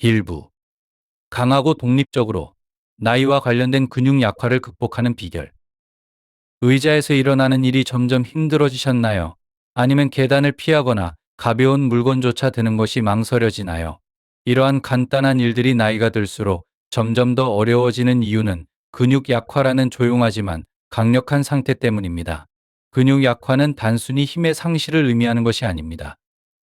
일부 강하고 독립적으로 나이와 관련된 근육 약화를 극복하는 비결. 의자에서 일어나는 일이 점점 힘들어지셨나요? 아니면 계단을 피하거나 가벼운 물건조차 드는 것이 망설여지나요? 이러한 간단한 일들이 나이가 들수록 점점 더 어려워지는 이유는 근육 약화라는 조용하지만 강력한 상태 때문입니다. 근육 약화는 단순히 힘의 상실을 의미하는 것이 아닙니다.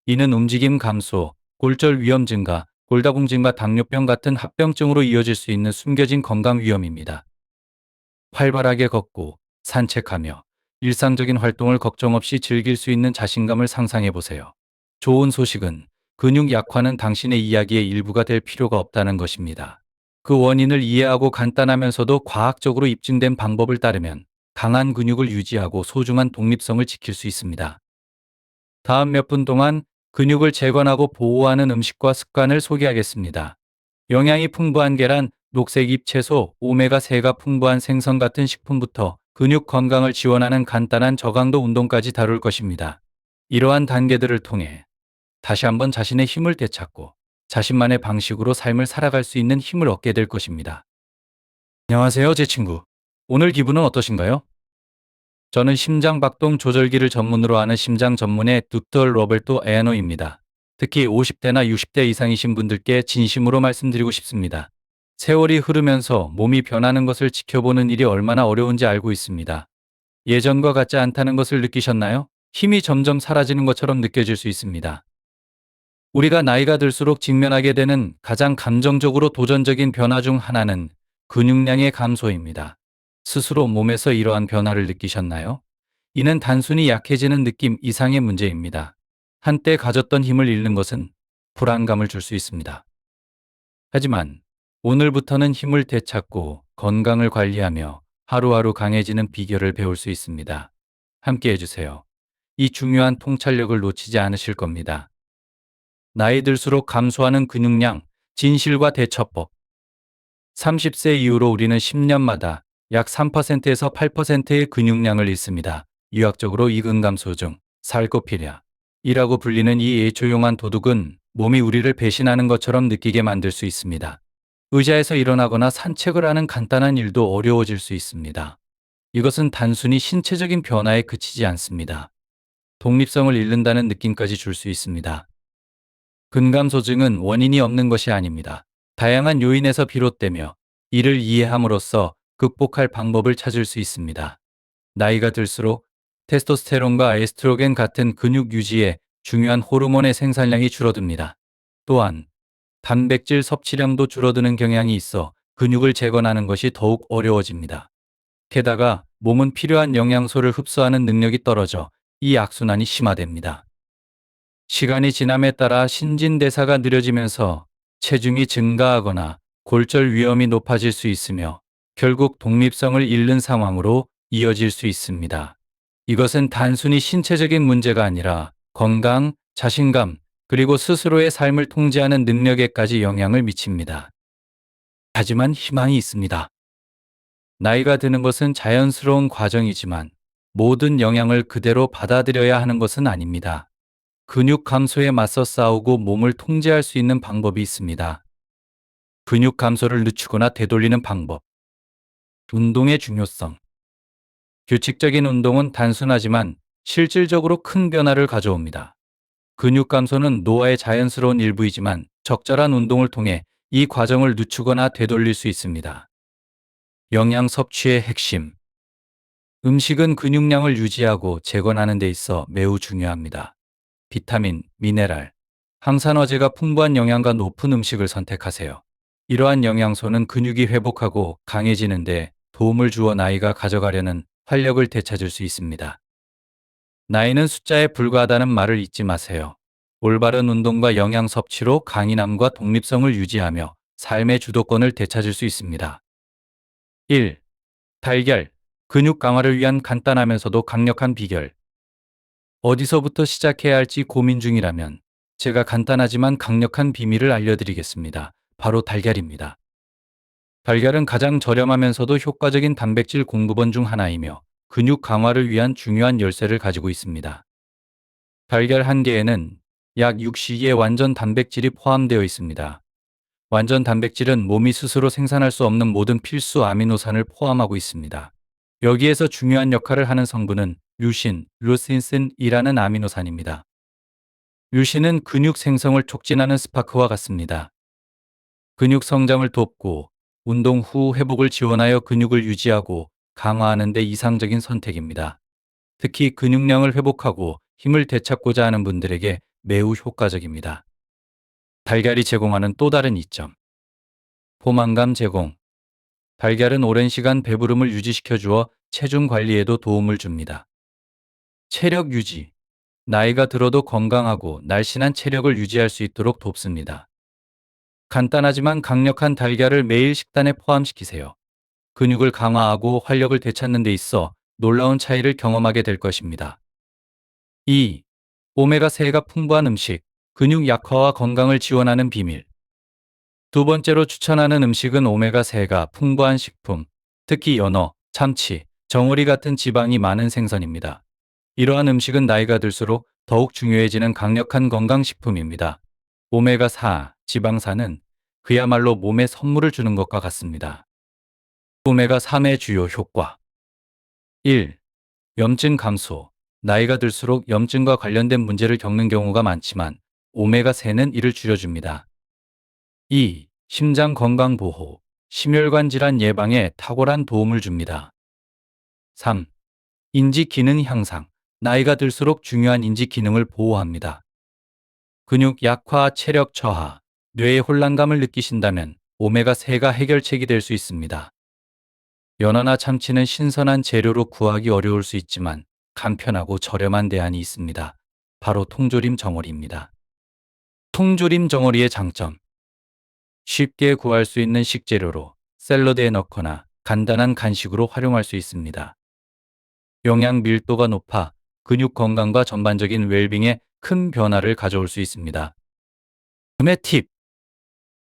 이는 움직임 감소, 골절 위험 증가, 골다공 증가, 당뇨병 같은 합병증으로 이어질 수 있는 숨겨진 건강 위험입니다. 활발하게 걷고 산책하며 일상적인 활동을 걱정 없이 즐길 수 있는 자신감을 상상해 보세요. 좋은 소식은 근육 약화는 당신의 이야기의 일부가 될 필요가 없다는 것입니다. 그 원인을 이해하고 간단하면서도 과학적으로 입증된 방법을 따르면 강한 근육을 유지하고 소중한 독립성을 지킬 수 있습니다. 다음 몇 분 동안 근육을 재건하고 보호하는 음식과 습관을 소개하겠습니다. 영양이 풍부한 계란, 녹색 잎채소, 오메가3가 풍부한 생선 같은 식품부터 근육 건강을 지원하는 간단한 저강도 운동까지 다룰 것입니다. 이러한 단계들을 통해 다시 한번 자신의 힘을 되찾고 자신만의 방식으로 삶을 살아갈 수 있는 힘을 얻게 될 것입니다. 안녕하세요, 제 친구. 오늘 기분은 어떠신가요? 저는 심장박동 조절기를 전문으로 하는 심장 전문의 닥터 로베르토 에아노입니다. 특히 50대나 60대 이상이신 분들께 진심으로 말씀드리고 싶습니다. 세월이 흐르면서 몸이 변하는 것을 지켜보는 일이 얼마나 어려운지 알고 있습니다. 예전과 같지 않다는 것을 느끼셨나요? 힘이 점점 사라지는 것처럼 느껴질 수 있습니다. 우리가 나이가 들수록 직면하게 되는 가장 감정적으로 도전적인 변화 중 하나는 근육량의 감소입니다. 스스로 몸에서 이러한 변화를 느끼셨나요? 이는 단순히 약해지는 느낌 이상의 문제입니다. 한때 가졌던 힘을 잃는 것은 불안감을 줄 수 있습니다. 하지만 오늘부터는 힘을 되찾고 건강을 관리하며 하루하루 강해지는 비결을 배울 수 있습니다. 함께 해주세요. 이 중요한 통찰력을 놓치지 않으실 겁니다. 나이 들수록 감소하는 근육량, 진실과 대처법. 30세 이후로 우리는 10년마다 약 3%에서 8%의 근육량을 잃습니다. 유학적으로 이근 감소증, 살코피니아이라고 불리는 이 조용한 도둑은 몸이 우리를 배신하는 것처럼 느끼게 만들 수 있습니다. 의자에서 일어나거나 산책을 하는 간단한 일도 어려워질 수 있습니다. 이것은 단순히 신체적인 변화에 그치지 않습니다. 독립성을 잃는다는 느낌까지 줄 수 있습니다. 근감소증은 원인이 없는 것이 아닙니다. 다양한 요인에서 비롯되며 이를 이해함으로써 극복할 방법을 찾을 수 있습니다. 나이가 들수록 테스토스테론과 에스트로겐 같은 근육 유지에 중요한 호르몬의 생산량이 줄어듭니다. 또한 단백질 섭취량도 줄어드는 경향이 있어 근육을 재건하는 것이 더욱 어려워집니다. 게다가 몸은 필요한 영양소를 흡수하는 능력이 떨어져 이 악순환이 심화됩니다. 시간이 지남에 따라 신진대사가 느려지면서 체중이 증가하거나 골절 위험이 높아질 수 있으며 결국 독립성을 잃는 상황으로 이어질 수 있습니다. 이것은 단순히 신체적인 문제가 아니라 건강, 자신감, 그리고 스스로의 삶을 통제하는 능력에까지 영향을 미칩니다. 하지만 희망이 있습니다. 나이가 드는 것은 자연스러운 과정이지만 모든 영향을 그대로 받아들여야 하는 것은 아닙니다. 근육 감소에 맞서 싸우고 몸을 통제할 수 있는 방법이 있습니다. 근육 감소를 늦추거나 되돌리는 방법. 운동의 중요성. 규칙적인 운동은 단순하지만 실질적으로 큰 변화를 가져옵니다. 근육 감소는 노화의 자연스러운 일부이지만 적절한 운동을 통해 이 과정을 늦추거나 되돌릴 수 있습니다. 영양 섭취의 핵심. 음식은 근육량을 유지하고 재건하는 데 있어 매우 중요합니다. 비타민, 미네랄, 항산화제가 풍부한 영양가 높은 음식을 선택하세요. 이러한 영양소는 근육이 회복하고 강해지는 데 도움을 주어 나이가 가져가려는 활력을 되찾을 수 있습니다. 나이는 숫자에 불과하다는 말을 잊지 마세요. 올바른 운동과 영양 섭취로 강인함과 독립성을 유지하며 삶의 주도권을 되찾을 수 있습니다. 1. 달걀, 근육 강화를 위한 간단하면서도 강력한 비결. 어디서부터 시작해야 할지 고민 중이라면 제가 간단하지만 강력한 비밀을 알려드리겠습니다. 바로 달걀입니다. 달걀은 가장 저렴하면서도 효과적인 단백질 공급원 중 하나이며 근육 강화를 위한 중요한 열쇠를 가지고 있습니다. 달걀 한 개에는 약 6시의 완전 단백질이 포함되어 있습니다. 완전 단백질은 몸이 스스로 생산할 수 없는 모든 필수 아미노산을 포함하고 있습니다. 여기에서 중요한 역할을 하는 성분은 류신, 루신슨이라는 아미노산입니다. 류신은 근육 생성을 촉진하는 스파크와 같습니다. 근육 성장을 돕고 운동 후 회복을 지원하여 근육을 유지하고 강화하는 데 이상적인 선택입니다. 특히 근육량을 회복하고 힘을 되찾고자 하는 분들에게 매우 효과적입니다. 달걀이 제공하는 또 다른 이점. 포만감 제공. 달걀은 오랜 시간 배부름을 유지시켜 주어 체중 관리에도 도움을 줍니다. 체력 유지. 나이가 들어도 건강하고 날씬한 체력을 유지할 수 있도록 돕습니다. 간단하지만 강력한 달걀을 매일 식단에 포함시키세요. 근육을 강화하고 활력을 되찾는 데 있어 놀라운 차이를 경험하게 될 것입니다. 2. 오메가3가 풍부한 음식, 근육 약화와 건강을 지원하는 비밀. 두 번째로 추천하는 음식은 오메가3가 풍부한 식품, 특히 연어, 참치, 정어리 같은 지방이 많은 생선입니다. 이러한 음식은 나이가 들수록 더욱 중요해지는 강력한 건강식품입니다. 오메가4, 지방산은 그야말로 몸에 선물을 주는 것과 같습니다. 오메가3의 주요 효과. 1. 염증 감소. 나이가 들수록 염증과 관련된 문제를 겪는 경우가 많지만 오메가3는 이를 줄여줍니다. 2. 심장 건강 보호. 심혈관 질환 예방에 탁월한 도움을 줍니다. 3. 인지 기능 향상. 나이가 들수록 중요한 인지 기능을 보호합니다. 근육 약화, 체력 저하, 뇌의 혼란감을 느끼신다면 오메가3가 해결책이 될 수 있습니다. 연어나 참치는 신선한 재료로 구하기 어려울 수 있지만 간편하고 저렴한 대안이 있습니다. 바로 통조림 정어리입니다. 통조림 정어리의 장점. 쉽게 구할 수 있는 식재료로 샐러드에 넣거나 간단한 간식으로 활용할 수 있습니다. 영양 밀도가 높아 근육 건강과 전반적인 웰빙에 큰 변화를 가져올 수 있습니다. 구매 팁.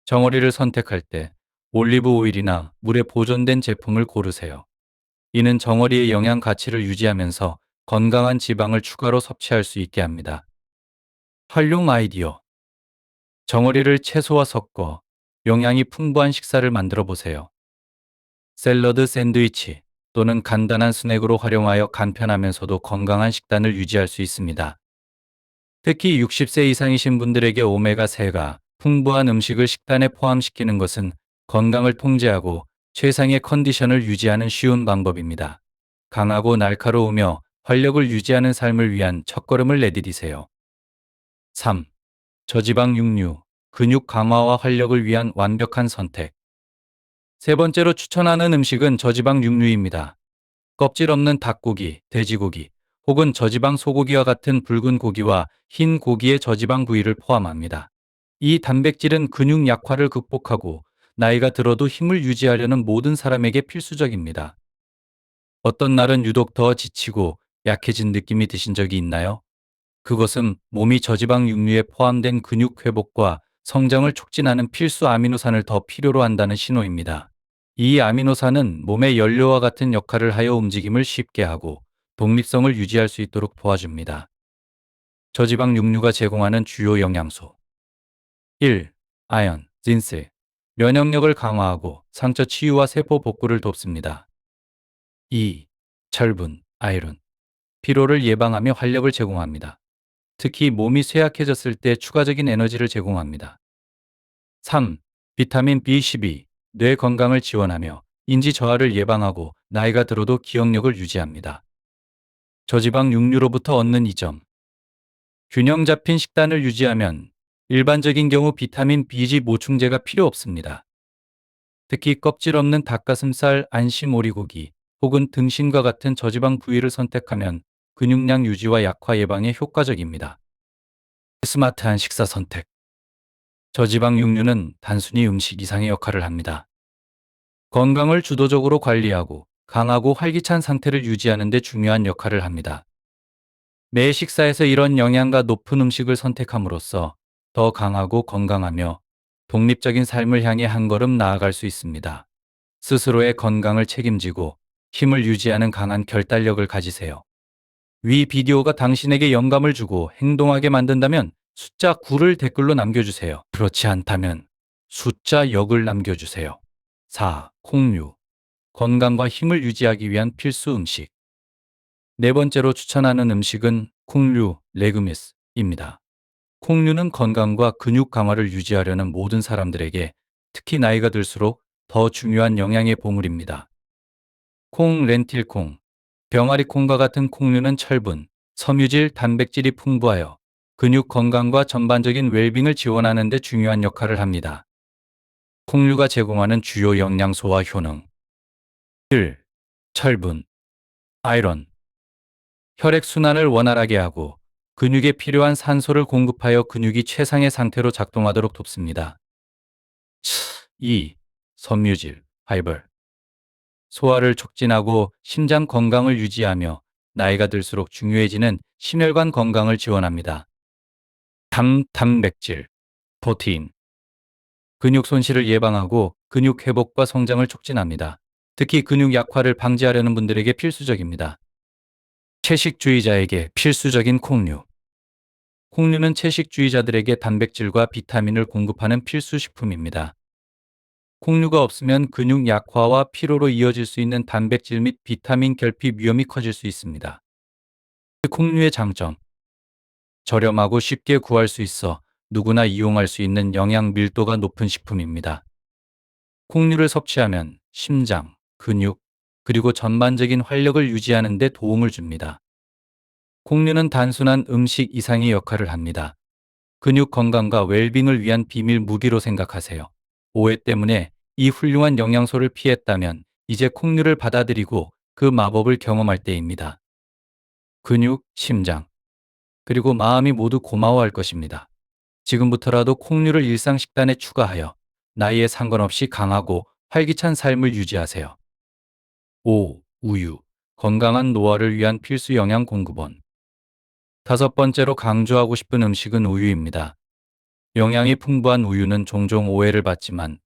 정어리를 선택할 때 올리브 오일이나 물에 보존된 제품을 고르세요. 이는 정어리의 영양 가치를 유지하면서 건강한 지방을 추가로 섭취할 수 있게 합니다. 활용 아이디어. 정어리를 채소와 섞어 영양이 풍부한 식사를 만들어 보세요. 샐러드 샌드위치 또는 간단한 스낵으로 활용하여 간편하면서도 건강한 식단을 유지할 수 있습니다. 특히 60세 이상이신 분들에게 오메가3가 풍부한 음식을 식단에 포함시키는 것은 건강을 통제하고 최상의 컨디션을 유지하는 쉬운 방법입니다. 강하고 날카로우며 활력을 유지하는 삶을 위한 첫걸음을 내디디세요. 3. 저지방 육류, 근육 강화와 활력을 위한 완벽한 선택. 세 번째로 추천하는 음식은 저지방 육류입니다. 껍질 없는 닭고기, 돼지고기, 혹은 저지방 소고기와 같은 붉은 고기와 흰 고기의 저지방 부위를 포함합니다. 이 단백질은 근육 약화를 극복하고 나이가 들어도 힘을 유지하려는 모든 사람에게 필수적입니다. 어떤 날은 유독 더 지치고 약해진 느낌이 드신 적이 있나요? 그것은 몸이 저지방 육류에 포함된 근육 회복과 성장을 촉진하는 필수 아미노산을 더 필요로 한다는 신호입니다. 이 아미노산은 몸의 연료와 같은 역할을 하여 움직임을 쉽게 하고 독립성을 유지할 수 있도록 도와줍니다. 저지방 육류가 제공하는 주요 영양소. 1. 아연, 진세. 면역력을 강화하고 상처 치유와 세포 복구를 돕습니다. 2. 철분, 아이론. 피로를 예방하며 활력을 제공합니다. 특히 몸이 쇠약해졌을 때 추가적인 에너지를 제공합니다. 3. 비타민 B12. 뇌 건강을 지원하며 인지 저하를 예방하고 나이가 들어도 기억력을 유지합니다. 저지방 육류로부터 얻는 이점. 균형 잡힌 식단을 유지하면 일반적인 경우 비타민 B지 보충제가 필요 없습니다. 특히 껍질 없는 닭가슴살, 안심 오리고기 혹은 등심과 같은 저지방 부위를 선택하면 근육량 유지와 약화 예방에 효과적입니다. 스마트한 식사 선택. 저지방 육류는 단순히 음식 이상의 역할을 합니다. 건강을 주도적으로 관리하고 강하고 활기찬 상태를 유지하는 데 중요한 역할을 합니다. 매 식사에서 이런 영양가 높은 음식을 선택함으로써 더 강하고 건강하며 독립적인 삶을 향해 한 걸음 나아갈 수 있습니다. 스스로의 건강을 책임지고 힘을 유지하는 강한 결단력을 가지세요. 위 비디오가 당신에게 영감을 주고 행동하게 만든다면 숫자 9를 댓글로 남겨주세요. 그렇지 않다면 숫자 역을 남겨주세요. 4. 콩류. 건강과 힘을 유지하기 위한 필수 음식. 네 번째로 추천하는 음식은 콩류, 레그미스입니다. 콩류는 건강과 근육 강화를 유지하려는 모든 사람들에게 특히 나이가 들수록 더 중요한 영양의 보물입니다. 콩, 렌틸콩, 병아리콩과 같은 콩류는 철분, 섬유질, 단백질이 풍부하여 근육 건강과 전반적인 웰빙을 지원하는 데 중요한 역할을 합니다. 콩류가 제공하는 주요 영양소와 효능. 1. 철분, 아이런. 혈액순환을 원활하게 하고 근육에 필요한 산소를 공급하여 근육이 최상의 상태로 작동하도록 돕습니다. 2. 섬유질, 파이버. 소화를 촉진하고 심장 건강을 유지하며 나이가 들수록 중요해지는 심혈관 건강을 지원합니다. 단백질, 프로테인. 근육 손실을 예방하고 근육 회복과 성장을 촉진합니다. 특히 근육 약화를 방지하려는 분들에게 필수적입니다. 채식주의자에게 필수적인 콩류. 콩류는 채식주의자들에게 단백질과 비타민을 공급하는 필수 식품입니다. 콩류가 없으면 근육 약화와 피로로 이어질 수 있는 단백질 및 비타민 결핍 위험이 커질 수 있습니다. 콩류의 장점. 저렴하고 쉽게 구할 수 있어 누구나 이용할 수 있는 영양 밀도가 높은 식품입니다. 콩류를 섭취하면 심장, 근육, 그리고 전반적인 활력을 유지하는 데 도움을 줍니다. 콩류는 단순한 음식 이상의 역할을 합니다. 근육 건강과 웰빙을 위한 비밀 무기로 생각하세요. 오해 때문에 이 훌륭한 영양소를 피했다면 이제 콩류를 받아들이고 그 마법을 경험할 때입니다. 근육, 심장, 그리고 마음이 모두 고마워할 것입니다. 지금부터라도 콩류를 일상 식단에 추가하여 나이에 상관없이 강하고 활기찬 삶을 유지하세요. 5. 우유. 건강한 노화를 위한 필수 영양 공급원. 다섯 번째로 강조하고 싶은 음식은 우유입니다. 영양이 풍부한 우유는 종종 오해를 받지만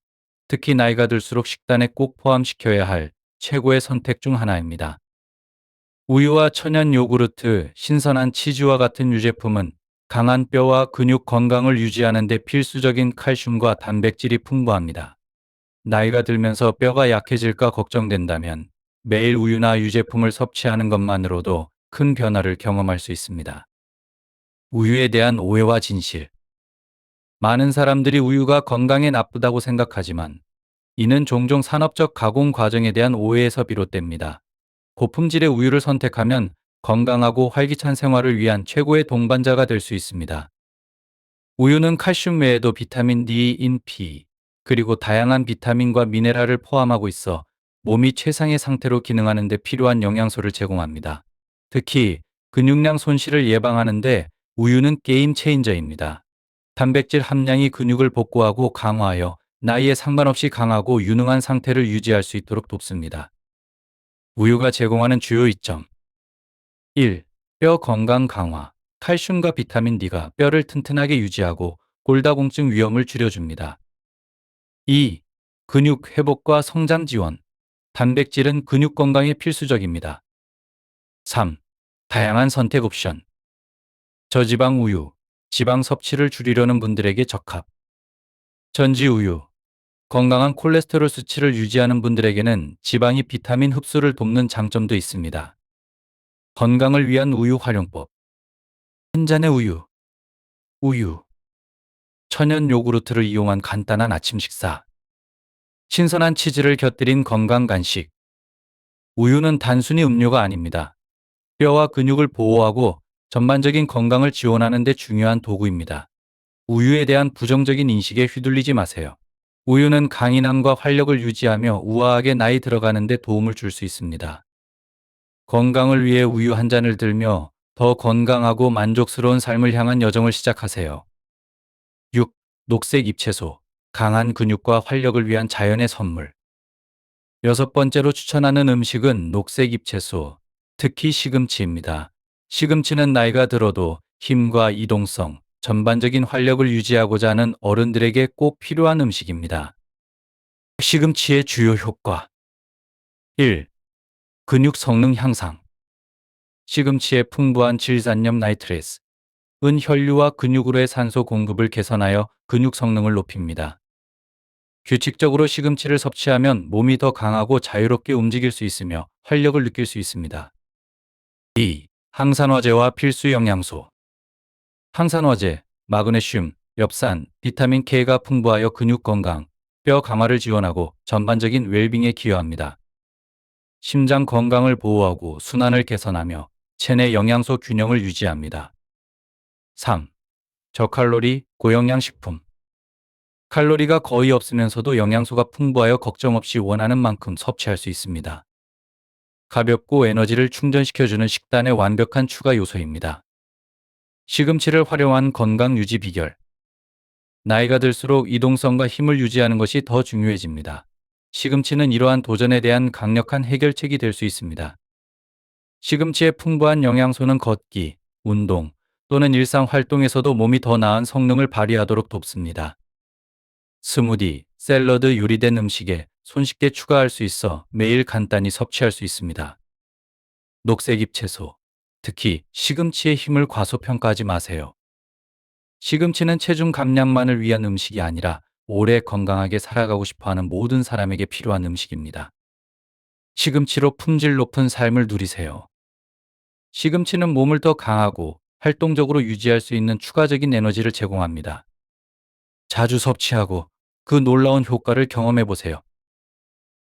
특히 나이가 들수록 식단에 꼭 포함시켜야 할 최고의 선택 중 하나입니다. 우유와 천연 요구르트, 신선한 치즈와 같은 유제품은 강한 뼈와 근육 건강을 유지하는 데 필수적인 칼슘과 단백질이 풍부합니다. 나이가 들면서 뼈가 약해질까 걱정된다면 매일 우유나 유제품을 섭취하는 것만으로도 큰 변화를 경험할 수 있습니다. 우유에 대한 오해와 진실. 많은 사람들이 우유가 건강에 나쁘다고 생각하지만 이는 종종 산업적 가공 과정에 대한 오해에서 비롯됩니다. 고품질의 우유를 선택하면 건강하고 활기찬 생활을 위한 최고의 동반자가 될 수 있습니다. 우유는 칼슘 외에도 비타민 D, 인 P, 그리고 다양한 비타민과 미네랄을 포함하고 있어 몸이 최상의 상태로 기능하는 데 필요한 영양소를 제공합니다. 특히 근육량 손실을 예방하는 데 우유는 게임 체인저입니다. 단백질 함량이 근육을 복구하고 강화하여 나이에 상관없이 강하고 유능한 상태를 유지할 수 있도록 돕습니다. 우유가 제공하는 주요 이점. 1. 뼈 건강 강화. 칼슘과 비타민 D가 뼈를 튼튼하게 유지하고 골다공증 위험을 줄여줍니다. 2. 근육 회복과 성장 지원. 단백질은 근육 건강에 필수적입니다. 3. 다양한 선택 옵션. 저지방 우유. 지방 섭취를 줄이려는 분들에게 적합. 전지 우유. 건강한 콜레스테롤 수치를 유지하는 분들에게는 지방이 비타민 흡수를 돕는 장점도 있습니다. 건강을 위한 우유 활용법. 한 잔의 우유. 우유. 천연 요구르트를 이용한 간단한 아침 식사. 신선한 치즈를 곁들인 건강 간식. 우유는 단순히 음료가 아닙니다. 뼈와 근육을 보호하고 전반적인 건강을 지원하는 데 중요한 도구입니다. 우유에 대한 부정적인 인식에 휘둘리지 마세요. 우유는 강인함과 활력을 유지하며 우아하게 나이 들어가는 데 도움을 줄 수 있습니다. 건강을 위해 우유 한 잔을 들며 더 건강하고 만족스러운 삶을 향한 여정을 시작하세요. 6. 녹색 잎채소. 강한 근육과 활력을 위한 자연의 선물. 여섯 번째로 추천하는 음식은 녹색 잎채소, 특히 시금치입니다. 시금치는 나이가 들어도 힘과 이동성, 전반적인 활력을 유지하고자 하는 어른들에게 꼭 필요한 음식입니다. 시금치의 주요 효과. 1. 근육 성능 향상. 시금치의 풍부한 질산염 나이트레스, 은 혈류와 근육으로의 산소 공급을 개선하여 근육 성능을 높입니다. 규칙적으로 시금치를 섭취하면 몸이 더 강하고 자유롭게 움직일 수 있으며 활력을 느낄 수 있습니다. 2. 항산화제와 필수 영양소. 항산화제, 마그네슘, 엽산, 비타민 K가 풍부하여 근육 건강, 뼈 강화를 지원하고 전반적인 웰빙에 기여합니다. 심장 건강을 보호하고 순환을 개선하며 체내 영양소 균형을 유지합니다. 3. 저칼로리, 고영양 식품. 칼로리가 거의 없으면서도 영양소가 풍부하여 걱정 없이 원하는 만큼 섭취할 수 있습니다. 가볍고 에너지를 충전시켜주는 식단의 완벽한 추가 요소입니다. 시금치를 활용한 건강 유지 비결. 나이가 들수록 이동성과 힘을 유지하는 것이 더 중요해집니다. 시금치는 이러한 도전에 대한 강력한 해결책이 될 수 있습니다. 시금치의 풍부한 영양소는 걷기, 운동 또는 일상 활동에서도 몸이 더 나은 성능을 발휘하도록 돕습니다. 스무디, 샐러드 요리된 음식에 손쉽게 추가할 수 있어 매일 간단히 섭취할 수 있습니다. 녹색잎 채소, 특히 시금치의 힘을 과소평가하지 마세요. 시금치는 체중 감량만을 위한 음식이 아니라 오래 건강하게 살아가고 싶어하는 모든 사람에게 필요한 음식입니다. 시금치로 품질 높은 삶을 누리세요. 시금치는 몸을 더 강하고 활동적으로 유지할 수 있는 추가적인 에너지를 제공합니다. 자주 섭취하고 그 놀라운 효과를 경험해 보세요.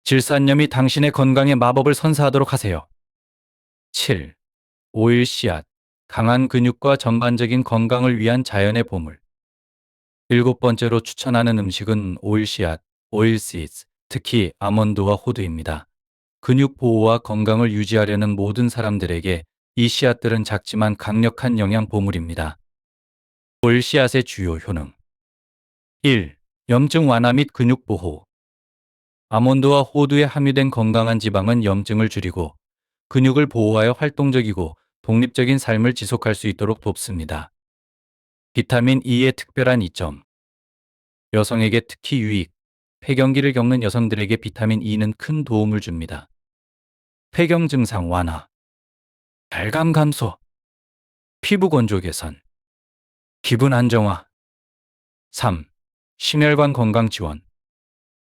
질산염이 당신의 건강에 마법을 선사하도록 하세요. 7. 오일 씨앗, 강한 근육과 전반적인 건강을 위한 자연의 보물. 일곱 번째로 추천하는 음식은 오일 씨앗, 오일 씨즈, 특히 아몬드와 호두입니다. 근육 보호와 건강을 유지하려는 모든 사람들에게 이 씨앗들은 작지만 강력한 영양 보물입니다. 오일 씨앗의 주요 효능. 1. 염증 완화 및 근육 보호. 아몬드와 호두에 함유된 건강한 지방은 염증을 줄이고 근육을 보호하여 활동적이고 독립적인 삶을 지속할 수 있도록 돕습니다. 비타민 E의 특별한 이점. 여성에게 특히 유익. 폐경기를 겪는 여성들에게 비타민 E는 큰 도움을 줍니다. 폐경 증상 완화, 발감 감소, 피부 건조 개선, 기분 안정화. 3. 심혈관 건강 지원.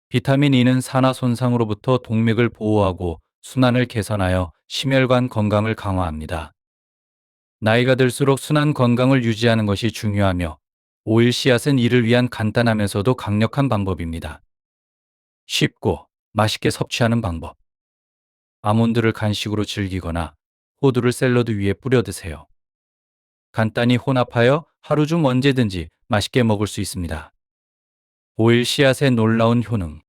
비타민 E는 산화 손상으로부터 동맥을 보호하고 순환을 개선하여 심혈관 건강을 강화합니다. 나이가 들수록 순환 건강을 유지하는 것이 중요하며 오일 씨앗은 이를 위한 간단하면서도 강력한 방법입니다. 쉽고 맛있게 섭취하는 방법. 아몬드를 간식으로 즐기거나 호두를 샐러드 위에 뿌려 드세요. 간단히 혼합하여 하루 중 언제든지 맛있게 먹을 수 있습니다. 오일 씨앗의 놀라운 효능.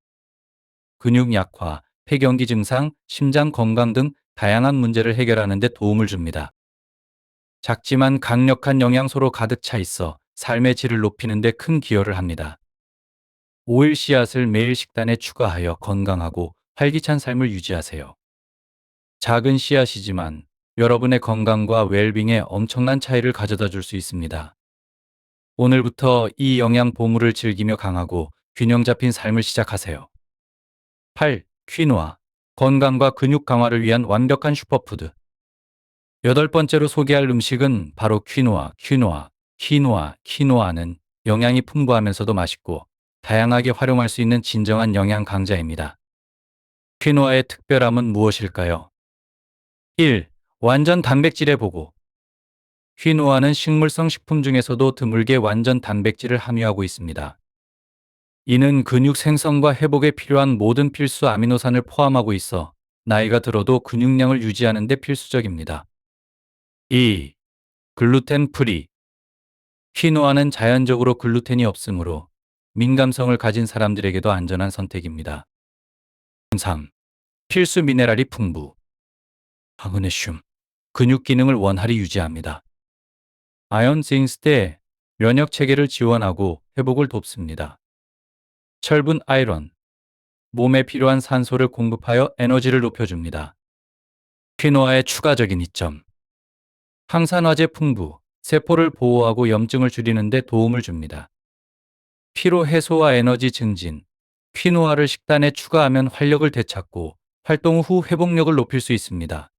근육 약화, 폐경기 증상, 심장 건강 등 다양한 문제를 해결하는 데 도움을 줍니다. 작지만 강력한 영양소로 가득 차 있어 삶의 질을 높이는 데 큰 기여를 합니다. 오일 씨앗을 매일 식단에 추가하여 건강하고 활기찬 삶을 유지하세요. 작은 씨앗이지만 여러분의 건강과 웰빙에 엄청난 차이를 가져다 줄 수 있습니다. 오늘부터 이 영양 보물을 즐기며 강하고 균형 잡힌 삶을 시작하세요. 8. 퀴노아. 건강과 근육 강화를 위한 완벽한 슈퍼푸드. 여덟 번째로 소개할 음식은 바로 퀴노아는 영양이 풍부하면서도 맛있고 다양하게 활용할 수 있는 진정한 영양 강자입니다. 퀴노아의 특별함은 무엇일까요? 1. 완전 단백질의 보고. 퀴노아는 식물성 식품 중에서도 드물게 완전 단백질을 함유하고 있습니다. 이는 근육 생성과 회복에 필요한 모든 필수 아미노산을 포함하고 있어 나이가 들어도 근육량을 유지하는 데 필수적입니다. 2. 글루텐 프리. 퀴노아는 자연적으로 글루텐이 없으므로 민감성을 가진 사람들에게도 안전한 선택입니다. 3. 필수 미네랄이 풍부. 마그네슘. 근육 기능을 원활히 유지합니다. 아연 징스테 면역 체계를 지원하고 회복을 돕습니다. 철분 아이론. 몸에 필요한 산소를 공급하여 에너지를 높여줍니다. 퀴노아의 추가적인 이점. 항산화제 풍부, 세포를 보호하고 염증을 줄이는 데 도움을 줍니다. 피로 해소와 에너지 증진. 퀴노아를 식단에 추가하면 활력을 되찾고 활동 후 회복력을 높일 수 있습니다.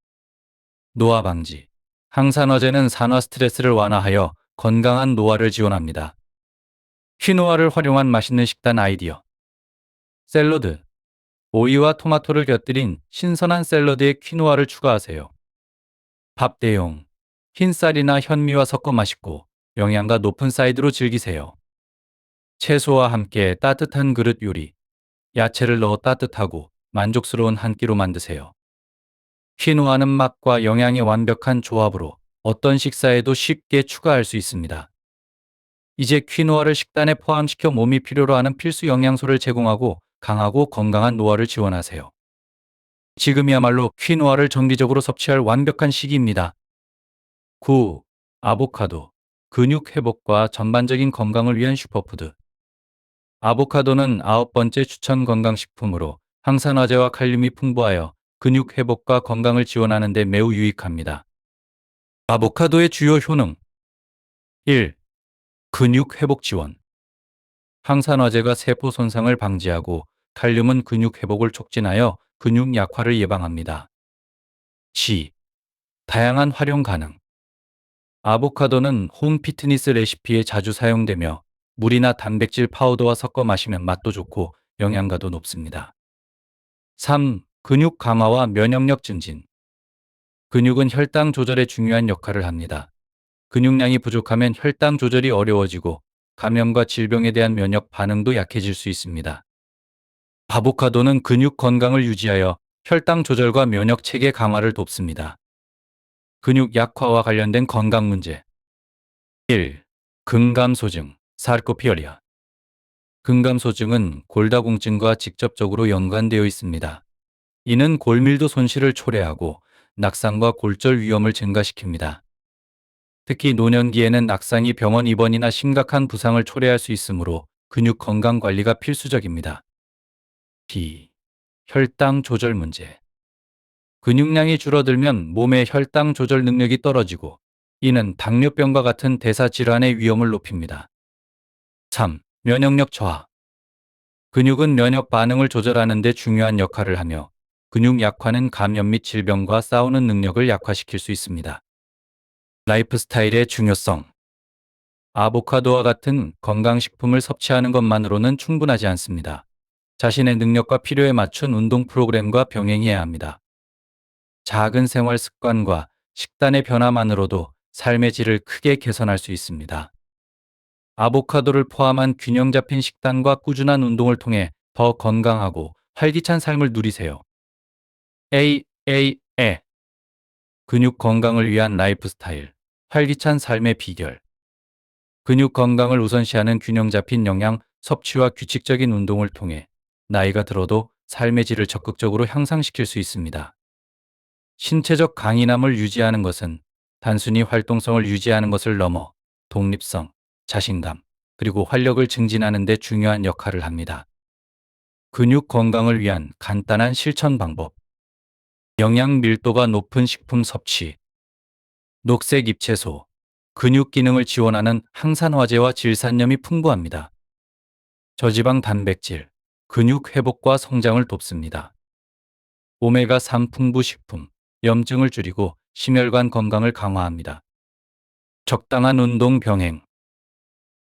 노화 방지. 항산화제는 산화 스트레스를 완화하여 건강한 노화를 지원합니다. 퀴노아를 활용한 맛있는 식단 아이디어. 샐러드. 오이와 토마토를 곁들인 신선한 샐러드에 퀴노아를 추가하세요. 밥 대용. 흰쌀이나 현미와 섞어 마시고 영양가 높은 사이드로 즐기세요. 채소와 함께 따뜻한 그릇 요리. 야채를 넣어 따뜻하고 만족스러운 한 끼로 만드세요. 퀴노아는 맛과 영양의 완벽한 조합으로 어떤 식사에도 쉽게 추가할 수 있습니다. 이제 퀴노아를 식단에 포함시켜 몸이 필요로 하는 필수 영양소를 제공하고 강하고 건강한 노화를 지원하세요. 지금이야말로 퀴노아를 정기적으로 섭취할 완벽한 시기입니다. 9. 아보카도. 근육 회복과 전반적인 건강을 위한 슈퍼푸드. 아보카도는 9번째 추천 건강식품으로 항산화제와 칼륨이 풍부하여 근육 회복과 건강을 지원하는 데 매우 유익합니다. 아보카도의 주요 효능. 1. 근육 회복 지원. 항산화제가 세포 손상을 방지하고 칼륨은 근육 회복을 촉진하여 근육 약화를 예방합니다. 시. 다양한 활용 가능. 아보카도는 홈 피트니스 레시피에 자주 사용되며 물이나 단백질 파우더와 섞어 마시면 맛도 좋고 영양가도 높습니다. 3. 근육 강화와 면역력 증진. 근육은 혈당 조절에 중요한 역할을 합니다. 근육량이 부족하면 혈당 조절이 어려워지고 감염과 질병에 대한 면역 반응도 약해질 수 있습니다. 아보카도는 근육 건강을 유지하여 혈당 조절과 면역 체계 강화를 돕습니다. 근육 약화와 관련된 건강 문제. 1. 근감소증, 사르코피어리아. 근감소증은 골다공증과 직접적으로 연관되어 있습니다. 이는 골밀도 손실을 초래하고 낙상과 골절 위험을 증가시킵니다. 특히 노년기에는 낙상이 병원 입원이나 심각한 부상을 초래할 수 있으므로 근육 건강 관리가 필수적입니다. B. 혈당 조절 문제. 근육량이 줄어들면 몸의 혈당 조절 능력이 떨어지고 이는 당뇨병과 같은 대사 질환의 위험을 높입니다. 3. 면역력 저하. 근육은 면역 반응을 조절하는 데 중요한 역할을 하며 근육 약화는 감염 및 질병과 싸우는 능력을 약화시킬 수 있습니다. 라이프 스타일의 중요성. 아보카도와 같은 건강식품을 섭취하는 것만으로는 충분하지 않습니다. 자신의 능력과 필요에 맞춘 운동 프로그램과 병행해야 합니다. 작은 생활 습관과 식단의 변화만으로도 삶의 질을 크게 개선할 수 있습니다. 아보카도를 포함한 균형 잡힌 식단과 꾸준한 운동을 통해 더 건강하고 활기찬 삶을 누리세요. AAA. 근육 건강을 위한 라이프 스타일. 활기찬 삶의 비결. 근육 건강을 우선시하는 균형 잡힌 영양 섭취와 규칙적인 운동을 통해 나이가 들어도 삶의 질을 적극적으로 향상시킬 수 있습니다. 신체적 강인함을 유지하는 것은 단순히 활동성을 유지하는 것을 넘어 독립성, 자신감, 그리고 활력을 증진하는 데 중요한 역할을 합니다. 근육 건강을 위한 간단한 실천 방법. 영양 밀도가 높은 식품 섭취. 녹색 잎채소. 근육 기능을 지원하는 항산화제와 질산염이 풍부합니다. 저지방 단백질. 근육 회복과 성장을 돕습니다. 오메가3 풍부 식품. 염증을 줄이고 심혈관 건강을 강화합니다. 적당한 운동 병행.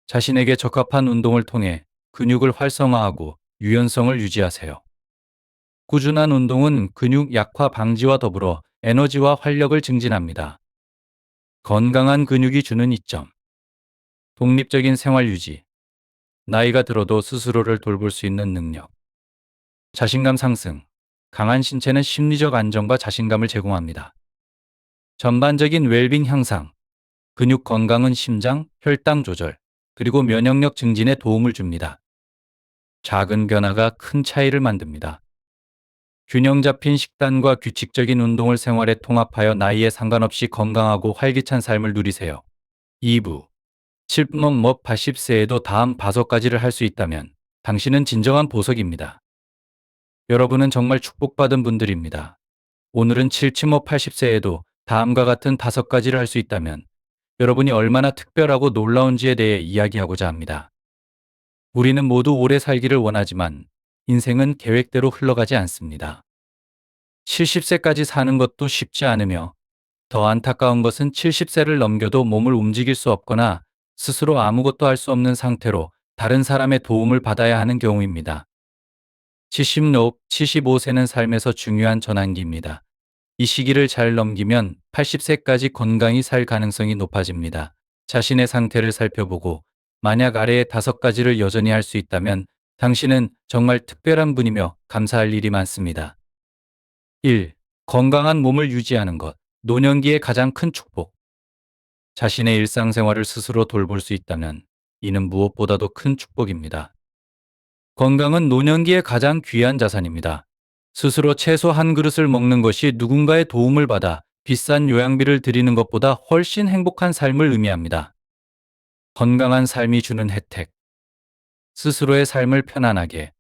자신에게 적합한 운동을 통해 근육을 활성화하고 유연성을 유지하세요. 꾸준한 운동은 근육 약화 방지와 더불어 에너지와 활력을 증진합니다. 건강한 근육이 주는 이점. 독립적인 생활 유지. 나이가 들어도 스스로를 돌볼 수 있는 능력. 자신감 상승. 강한 신체는 심리적 안정과 자신감을 제공합니다. 전반적인 웰빙 향상. 근육 건강은 심장, 혈당 조절, 그리고 면역력 증진에 도움을 줍니다. 작은 변화가 큰 차이를 만듭니다. 균형 잡힌 식단과 규칙적인 운동을 생활에 통합하여 나이에 상관없이 건강하고 활기찬 삶을 누리세요. 2부. 7업 80세에도 다음 5가지를 할 수 있다면 당신은 진정한 보석입니다. 여러분은 정말 축복받은 분들입니다. 오늘은 7업 80세에도 다음과 같은 5가지를 할 수 있다면 여러분이 얼마나 특별하고 놀라운지에 대해 이야기하고자 합니다. 우리는 모두 오래 살기를 원하지만 인생은 계획대로 흘러가지 않습니다. 70세까지 사는 것도 쉽지 않으며 더 안타까운 것은 70세를 넘겨도 몸을 움직일 수 없거나 스스로 아무것도 할 수 없는 상태로 다른 사람의 도움을 받아야 하는 경우입니다. 75세는 삶에서 중요한 전환기입니다. 이 시기를 잘 넘기면 80세까지 건강히 살 가능성이 높아집니다. 자신의 상태를 살펴보고 만약 아래의 5가지를 여전히 할 수 있다면 당신은 정말 특별한 분이며 감사할 일이 많습니다. 1. 건강한 몸을 유지하는 것. 노년기의 가장 큰 축복. 자신의 일상생활을 스스로 돌볼 수 있다면 이는 무엇보다도 큰 축복입니다. 건강은 노년기의 가장 귀한 자산입니다. 스스로 채소 한 그릇을 먹는 것이 누군가의 도움을 받아 비싼 요양비를 드리는 것보다 훨씬 행복한 삶을 의미합니다. 건강한 삶이 주는 혜택. 스스로의 삶을 편안하게.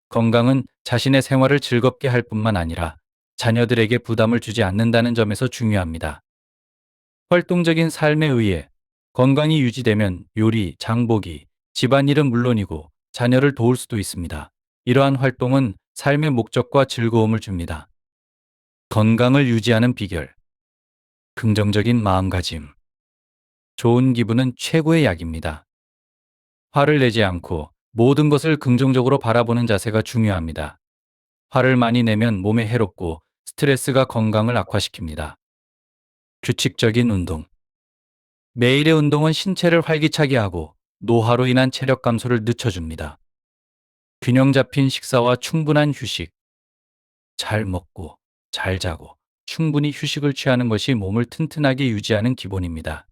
건강은 자신의 생활을 즐겁게 할 뿐만 아니라 자녀들에게 부담을 주지 않는다는 점에서 중요합니다. 활동적인 삶에 의해 건강이 유지되면 요리, 장보기, 집안일은 물론이고 자녀를 도울 수도 있습니다. 이러한 활동은 삶의 목적과 즐거움을 줍니다. 건강을 유지하는 비결. 긍정적인 마음가짐. 좋은 기분은 최고의 약입니다. 화를 내지 않고 모든 것을 긍정적으로 바라보는 자세가 중요합니다. 화를 많이 내면 몸에 해롭고 스트레스가 건강을 악화시킵니다. 규칙적인 운동. 매일의 운동은 신체를 활기차게 하고 노화로 인한 체력 감소를 늦춰줍니다. 균형 잡힌 식사와 충분한 휴식. 잘 먹고 잘 자고 충분히 휴식을 취하는 것이 몸을 튼튼하게 유지하는 기본입니다.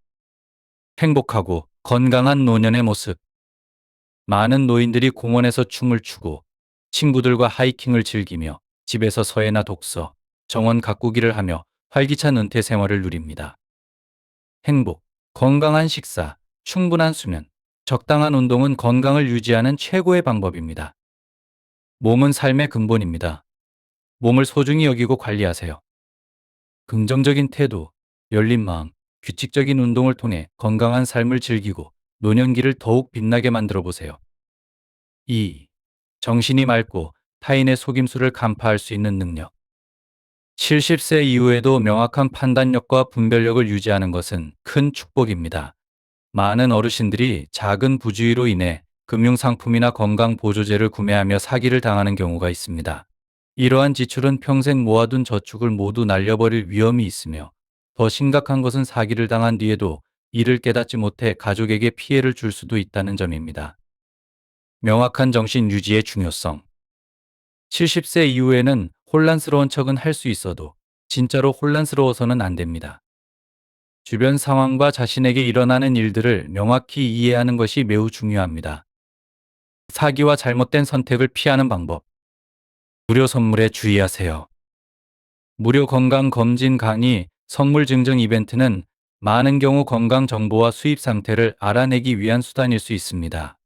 행복하고 건강한 노년의 모습. 많은 노인들이 공원에서 춤을 추고 친구들과 하이킹을 즐기며 집에서 서예나 독서, 정원 가꾸기를 하며 활기찬 은퇴 생활을 누립니다. 행복, 건강한 식사, 충분한 수면, 적당한 운동은 건강을 유지하는 최고의 방법입니다. 몸은 삶의 근본입니다. 몸을 소중히 여기고 관리하세요. 긍정적인 태도, 열린 마음, 규칙적인 운동을 통해 건강한 삶을 즐기고 노년기를 더욱 빛나게 만들어 보세요. 2. 정신이 맑고 타인의 속임수를 간파할 수 있는 능력. 70세 이후에도 명확한 판단력과 분별력을 유지하는 것은 큰 축복입니다. 많은 어르신들이 작은 부주의로 인해 금융상품이나 건강보조제를 구매하며 사기를 당하는 경우가 있습니다. 이러한 지출은 평생 모아둔 저축을 모두 날려버릴 위험이 있으며 더 심각한 것은 사기를 당한 뒤에도 이를 깨닫지 못해 가족에게 피해를 줄 수도 있다는 점입니다. 명확한 정신 유지의 중요성. 70세 이후에는 혼란스러운 척은 할 수 있어도 진짜로 혼란스러워서는 안 됩니다. 주변 상황과 자신에게 일어나는 일들을 명확히 이해하는 것이 매우 중요합니다. 사기와 잘못된 선택을 피하는 방법. 무료 선물에 주의하세요. 무료 건강검진 강의, 선물 증정 이벤트는 많은 경우 건강 정보와 수입 상태를 알아내기 위한 수단일 수 있습니다.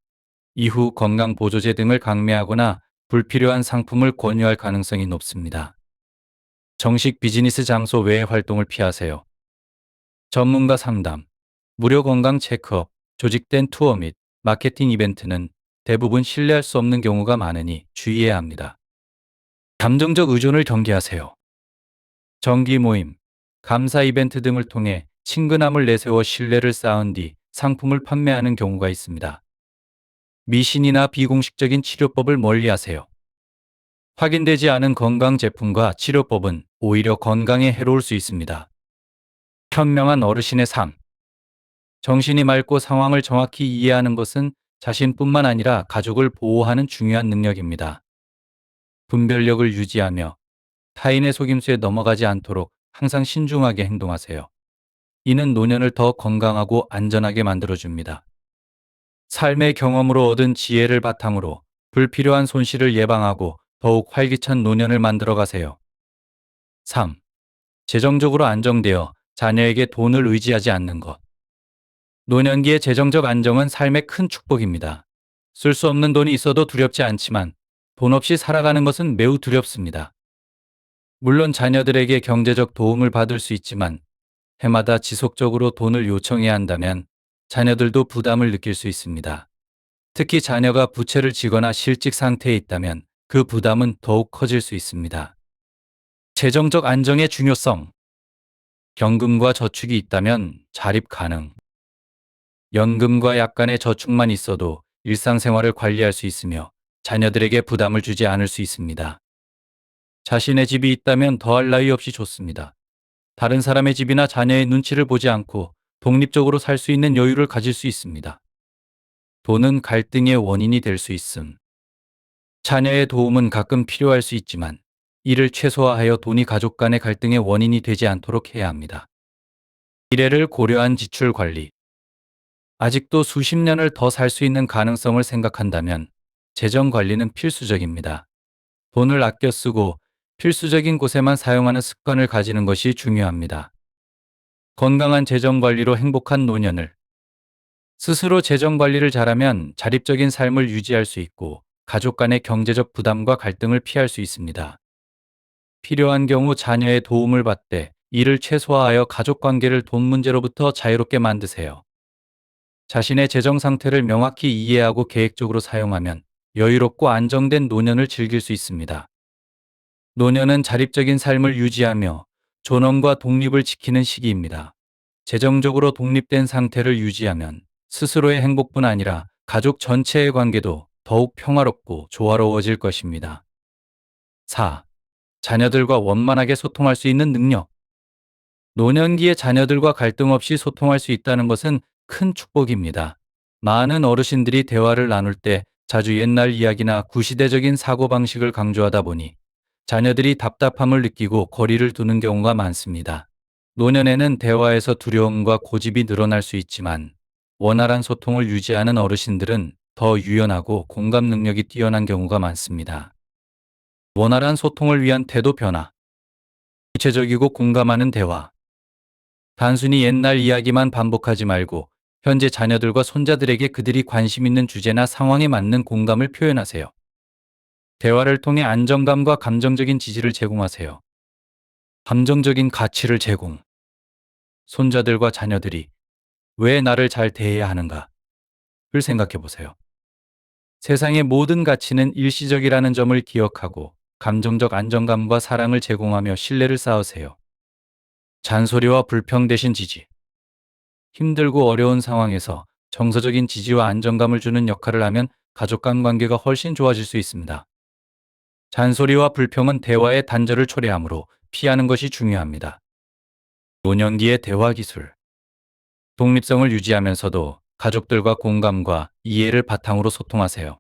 이후 건강보조제 등을 강매하거나 불필요한 상품을 권유할 가능성이 높습니다. 정식 비즈니스 장소 외의 활동을 피하세요. 전문가 상담, 무료 건강 체크업, 조직된 투어 및 마케팅 이벤트는 대부분 신뢰할 수 없는 경우가 많으니 주의해야 합니다. 감정적 의존을 경계하세요. 정기 모임, 감사 이벤트 등을 통해 친근함을 내세워 신뢰를 쌓은 뒤 상품을 판매하는 경우가 있습니다. 미신이나 비공식적인 치료법을 멀리하세요. 확인되지 않은 건강 제품과 치료법은 오히려 건강에 해로울 수 있습니다. 현명한 어르신의 삶. 정신이 맑고 상황을 정확히 이해하는 것은 자신뿐만 아니라 가족을 보호하는 중요한 능력입니다. 분별력을 유지하며 타인의 속임수에 넘어가지 않도록 항상 신중하게 행동하세요. 이는 노년을 더 건강하고 안전하게 만들어줍니다. 삶의 경험으로 얻은 지혜를 바탕으로 불필요한 손실을 예방하고 더욱 활기찬 노년을 만들어 가세요. 3. 재정적으로 안정되어 자녀에게 돈을 의지하지 않는 것. 노년기의 재정적 안정은 삶의 큰 축복입니다. 쓸 수 없는 돈이 있어도 두렵지 않지만 돈 없이 살아가는 것은 매우 두렵습니다. 물론 자녀들에게 경제적 도움을 받을 수 있지만 해마다 지속적으로 돈을 요청해야 한다면 자녀들도 부담을 느낄 수 있습니다. 특히 자녀가 부채를 지거나 실직 상태에 있다면 그 부담은 더욱 커질 수 있습니다. 재정적 안정의 중요성. 경금과 저축이 있다면 자립 가능. 연금과 약간의 저축만 있어도 일상생활을 관리할 수 있으며 자녀들에게 부담을 주지 않을 수 있습니다. 자신의 집이 있다면 더할 나위 없이 좋습니다. 다른 사람의 집이나 자녀의 눈치를 보지 않고 독립적으로 살 수 있는 여유를 가질 수 있습니다. 돈은 갈등의 원인이 될 수 있음. 자녀의 도움은 가끔 필요할 수 있지만 이를 최소화하여 돈이 가족 간의 갈등의 원인이 되지 않도록 해야 합니다. 미래를 고려한 지출 관리. 아직도 수십 년을 더 살 수 있는 가능성을 생각한다면 재정 관리는 필수적입니다. 돈을 아껴 쓰고 필수적인 곳에만 사용하는 습관을 가지는 것이 중요합니다. 건강한 재정 관리로 행복한 노년을. 스스로 재정 관리를 잘하면 자립적인 삶을 유지할 수 있고 가족 간의 경제적 부담과 갈등을 피할 수 있습니다. 필요한 경우 자녀의 도움을 받되 이를 최소화하여 가족 관계를 돈 문제로부터 자유롭게 만드세요. 자신의 재정 상태를 명확히 이해하고 계획적으로 사용하면 여유롭고 안정된 노년을 즐길 수 있습니다. 노년은 자립적인 삶을 유지하며 존엄과 독립을 지키는 시기입니다. 재정적으로 독립된 상태를 유지하면 스스로의 행복뿐 아니라 가족 전체의 관계도 더욱 평화롭고 조화로워질 것입니다. 4. 자녀들과 원만하게 소통할 수 있는 능력. 노년기에 자녀들과 갈등 없이 소통할 수 있다는 것은 큰 축복입니다. 많은 어르신들이 대화를 나눌 때 자주 옛날 이야기나 구시대적인 사고방식을 강조하다 보니 자녀들이 답답함을 느끼고 거리를 두는 경우가 많습니다. 노년에는 대화에서 두려움과 고집이 늘어날 수 있지만 원활한 소통을 유지하는 어르신들은 더 유연하고 공감 능력이 뛰어난 경우가 많습니다. 원활한 소통을 위한 태도 변화. 구체적이고 공감하는 대화. 단순히 옛날 이야기만 반복하지 말고 현재 자녀들과 손자들에게 그들이 관심 있는 주제나 상황에 맞는 공감을 표현하세요. 대화를 통해 안정감과 감정적인 지지를 제공하세요. 감정적인 가치를 제공. 손자들과 자녀들이 왜 나를 잘 대해야 하는가를 생각해 보세요. 세상의 모든 가치는 일시적이라는 점을 기억하고 감정적 안정감과 사랑을 제공하며 신뢰를 쌓으세요. 잔소리와 불평 대신 지지. 힘들고 어려운 상황에서 정서적인 지지와 안정감을 주는 역할을 하면 가족 간 관계가 훨씬 좋아질 수 있습니다. 잔소리와 불평은 대화의 단절을 초래하므로 피하는 것이 중요합니다. 노년기의 대화 기술. 독립성을 유지하면서도 가족들과 공감과 이해를 바탕으로 소통하세요.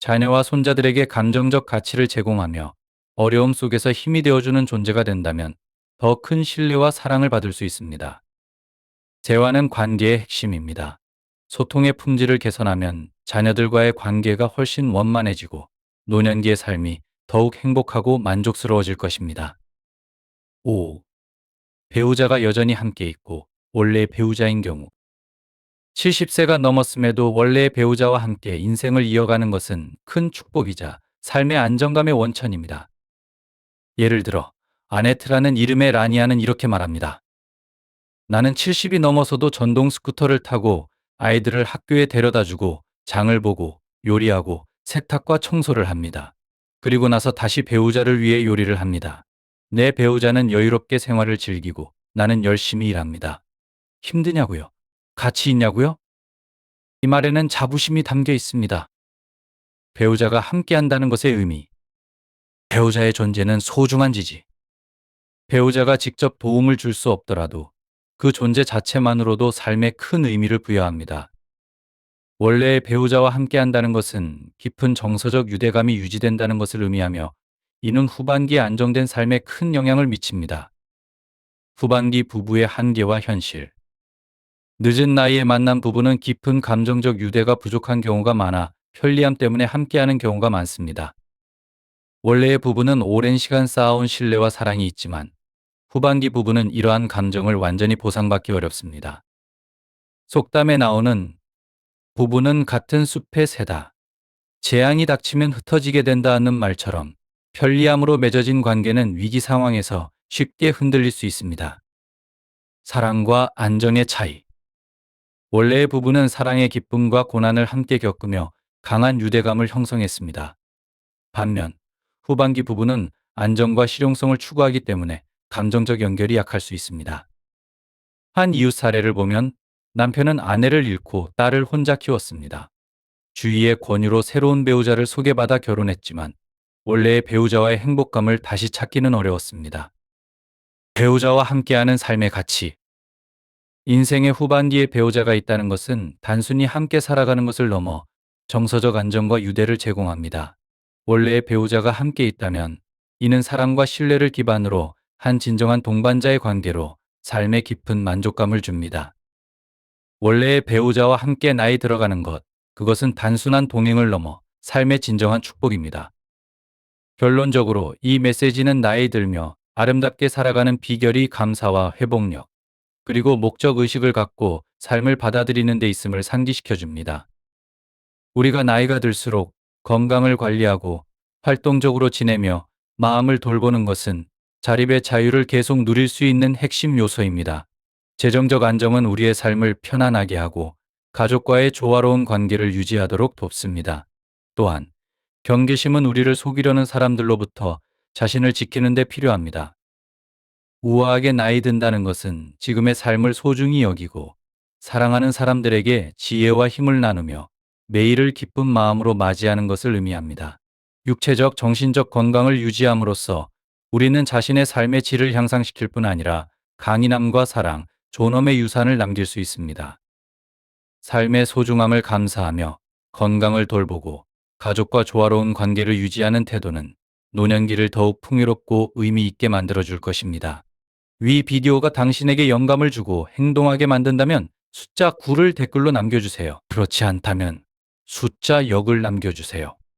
자녀와 손자들에게 감정적 가치를 제공하며 어려움 속에서 힘이 되어주는 존재가 된다면 더 큰 신뢰와 사랑을 받을 수 있습니다. 대화는 관계의 핵심입니다. 소통의 품질을 개선하면 자녀들과의 관계가 훨씬 원만해지고 노년기의 삶이 더욱 행복하고 만족스러워질 것입니다. 5. 배우자가 여전히 함께 있고 원래의 배우자인 경우. 70세가 넘었음에도 원래의 배우자와 함께 인생을 이어가는 것은 큰 축복이자 삶의 안정감의 원천입니다. 예를 들어 아네트라는 이름의 라니아는 이렇게 말합니다. 나는 70이 넘어서도 전동 스쿠터를 타고 아이들을 학교에 데려다주고 장을 보고 요리하고 세탁과 청소를 합니다. 그리고 나서 다시 배우자를 위해 요리를 합니다. 내 배우자는 여유롭게 생활을 즐기고 나는 열심히 일합니다. 힘드냐고요? 가치 있냐고요? 이 말에는 자부심이 담겨 있습니다. 배우자가 함께한다는 것의 의미. 배우자의 존재는 소중한 지지. 배우자가 직접 도움을 줄 수 없더라도 그 존재 자체만으로도 삶에 큰 의미를 부여합니다. 원래의 배우자와 함께한다는 것은 깊은 정서적 유대감이 유지된다는 것을 의미하며 이는 후반기에 안정된 삶에 큰 영향을 미칩니다. 후반기 부부의 한계와 현실. 늦은 나이에 만난 부부는 깊은 감정적 유대가 부족한 경우가 많아 편리함 때문에 함께하는 경우가 많습니다. 원래의 부부는 오랜 시간 쌓아온 신뢰와 사랑이 있지만 후반기 부부는 이러한 감정을 완전히 보상받기 어렵습니다. 속담에 나오는 부부는 같은 숲의 새다. 재앙이 닥치면 흩어지게 된다는 말처럼 편리함으로 맺어진 관계는 위기 상황에서 쉽게 흔들릴 수 있습니다. 사랑과 안정의 차이. 원래의 부부는 사랑의 기쁨과 고난을 함께 겪으며 강한 유대감을 형성했습니다. 반면 후반기 부부는 안정과 실용성을 추구하기 때문에 감정적 연결이 약할 수 있습니다. 한 이웃 사례를 보면 남편은 아내를 잃고 딸을 혼자 키웠습니다. 주위의 권유로 새로운 배우자를 소개받아 결혼했지만 원래의 배우자와의 행복감을 다시 찾기는 어려웠습니다. 배우자와 함께하는 삶의 가치. 인생의 후반기에 배우자가 있다는 것은 단순히 함께 살아가는 것을 넘어 정서적 안정과 유대를 제공합니다. 원래의 배우자가 함께 있다면 이는 사랑과 신뢰를 기반으로 한 진정한 동반자의 관계로 삶의 깊은 만족감을 줍니다. 원래의 배우자와 함께 나이 들어가는 것, 그것은 단순한 동행을 넘어 삶의 진정한 축복입니다. 결론적으로 이 메시지는 나이 들며 아름답게 살아가는 비결이 감사와 회복력, 그리고 목적 의식을 갖고 삶을 받아들이는 데 있음을 상기시켜 줍니다. 우리가 나이가 들수록 건강을 관리하고 활동적으로 지내며 마음을 돌보는 것은 자립의 자유를 계속 누릴 수 있는 핵심 요소입니다. 재정적 안정은 우리의 삶을 편안하게 하고 가족과의 조화로운 관계를 유지하도록 돕습니다. 또한 경계심은 우리를 속이려는 사람들로부터 자신을 지키는 데 필요합니다. 우아하게 나이 든다는 것은 지금의 삶을 소중히 여기고 사랑하는 사람들에게 지혜와 힘을 나누며 매일을 기쁜 마음으로 맞이하는 것을 의미합니다. 육체적, 정신적 건강을 유지함으로써 우리는 자신의 삶의 질을 향상시킬 뿐 아니라 강인함과 사랑, 존엄의 유산을 남길 수 있습니다. 삶의 소중함을 감사하며 건강을 돌보고 가족과 조화로운 관계를 유지하는 태도는 노년기를 더욱 풍요롭고 의미 있게 만들어줄 것입니다. 위 비디오가 당신에게 영감을 주고 행동하게 만든다면 숫자 9를 댓글로 남겨주세요. 그렇지 않다면 숫자 0을 남겨주세요.